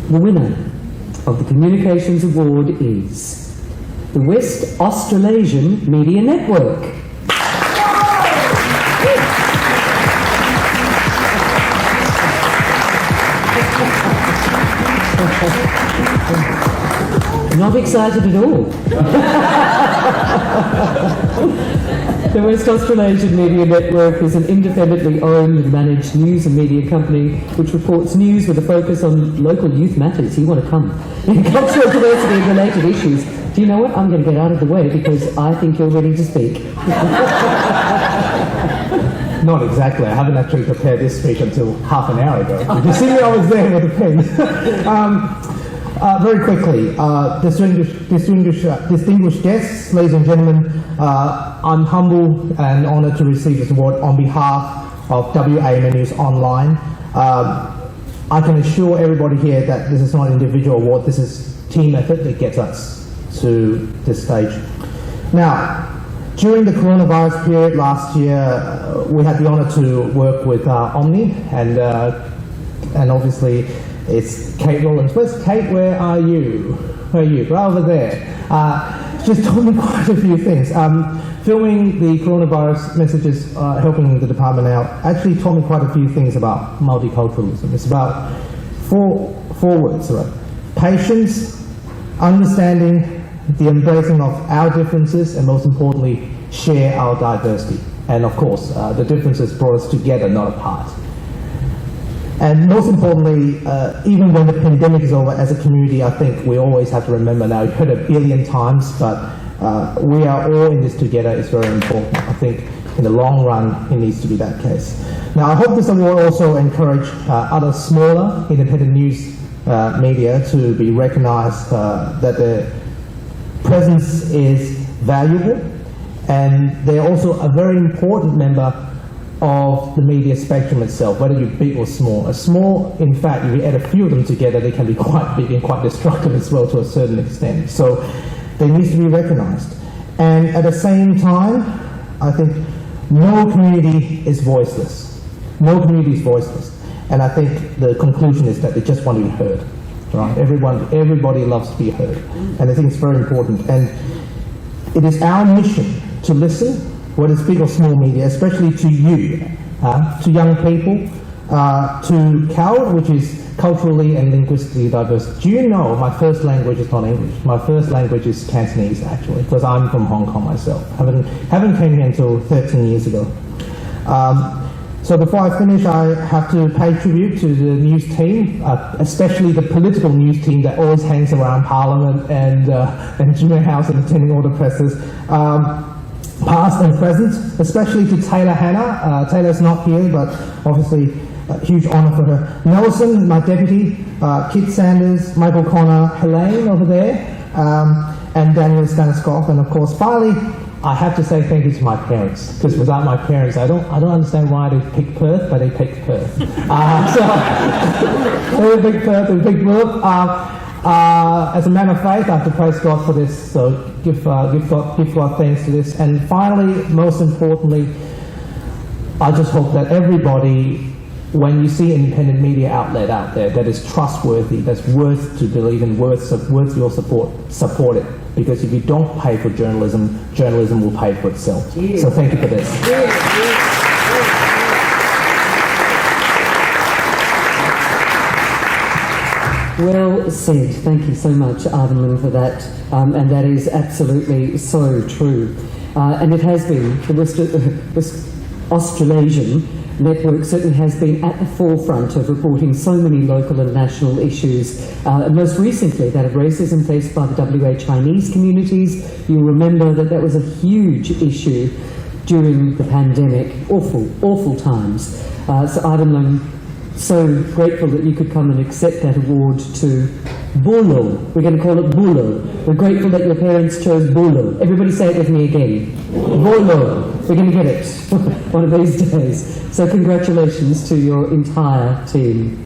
The winner of the Communications Award is the West Australasian Media Network. Not excited at all. The West Australasian Media Network is an independently owned and managed news and media company which reports news with a focus on local youth matters. You want to come. Cultural diversity and related issues. Do you know what? I'm going to get out of the way because I think you're ready to speak. Not exactly. I haven't actually prepared this speech until half an hour ago. You see me, I was there with a pen. Very quickly, distinguished guests, ladies and gentlemen, I'm humbled and honoured to receive this award on behalf of WAMN News Online. I can assure everybody here that this is not an individual award, this is team effort that gets us to this stage. Now, during the coronavirus period last year, we had the honour to work with Omni, and obviously it's Kate Rowlands. Where's Kate? Where are you? Where are you? Right over there. Just told me quite a few things. Filming the coronavirus messages, helping the department out, actually taught me quite a few things about multiculturalism. It's about four words, right? Patience, understanding, the embracing of our differences, and most importantly, share our diversity. And of course, the differences brought us together, not apart. And most importantly, even when the pandemic is over, as a community, I think we always have to remember now, you've heard it a billion times, but we are all in this together is very important. I think in the long run, it needs to be that case. Now, I hope this award also encourage other smaller independent news media to be recognized that their presence is valuable, and they're also a very important member of the media spectrum itself, whether you're big or small. A small, in fact, if you add a few of them together, they can be quite big and quite destructive as well to a certain extent. So they need to be recognized. And at the same time, I think no community is voiceless. No community is voiceless. And I think the conclusion is that they just want to be heard. Right? Everybody loves to be heard. And I think it's very important. And it is our mission to listen, whether it's big or small media, especially to you, to young people, to CALD, which is culturally and linguistically diverse. Do you know my first language is not English? My first language is Cantonese, actually, because I'm from Hong Kong myself. Haven't came here until 13 years ago. So before I finish, I have to pay tribute to the news team, especially the political news team that always hangs around Parliament and Junior House and attending all the presses. Past and present, especially to Taylor Hannah. Taylor's not here, but obviously a huge honour for her. Nelson, my deputy, Kit Sanders, Michael Connor, Helene over there, and Daniel Staniskoff, and of course, finally, I have to say thank you to my parents, because without my parents, I don't understand why they picked Perth, but they picked Perth. So, they picked Perth, they picked Perth. As a man of faith, I have to praise God for this, so give God thanks to this. And finally, most importantly, I just hope that everybody, when you see an independent media outlet out there that is trustworthy, that's worth to believe in, worth your support it. Because if you don't pay for journalism, journalism will pay for itself. Cheers. So thank you for this. Cheers. Well said. Thank you so much, Ivan Leung, for that. And that is absolutely so true. And it has been, the West Australasian Network certainly has been at the forefront of reporting so many local and national issues. Most recently, that of racism faced by the WA Chinese communities. You'll remember that that was a huge issue during the pandemic. Awful times. So Ivan Leung, so grateful that you could come and accept that award to Bolo. We're going to call it Bolo. We're grateful that your parents chose Bolo. Everybody say it with me again. Bolo. We're going to get it one of these days. So congratulations to your entire team.